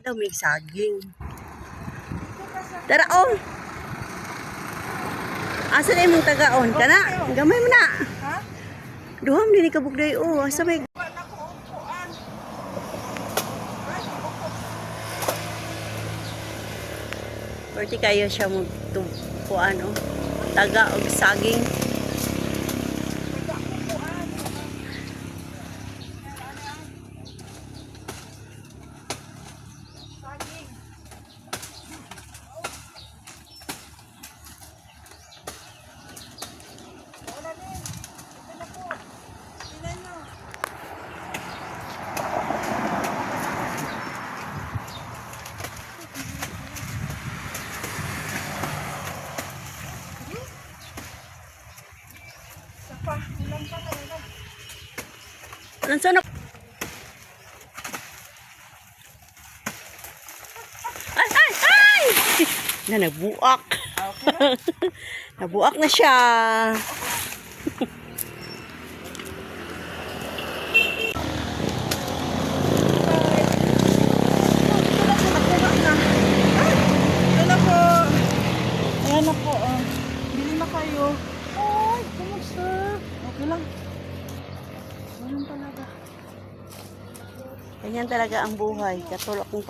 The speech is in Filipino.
Daw may saging. Tara oh. Asa na imong tagaon kana? Gamay mo na. Ha? Duham din ka bugday oh. Asa may Perti kayo siya mo tupuan oh. Taga og saging. Lansa na. Ay! Na nabuak. Nabuak na siya. Ayan na po. Bili na kayo. Ay, kumusta? Okay lang. Ganun talaga. Ganyan talaga ang buhay. Katulad kong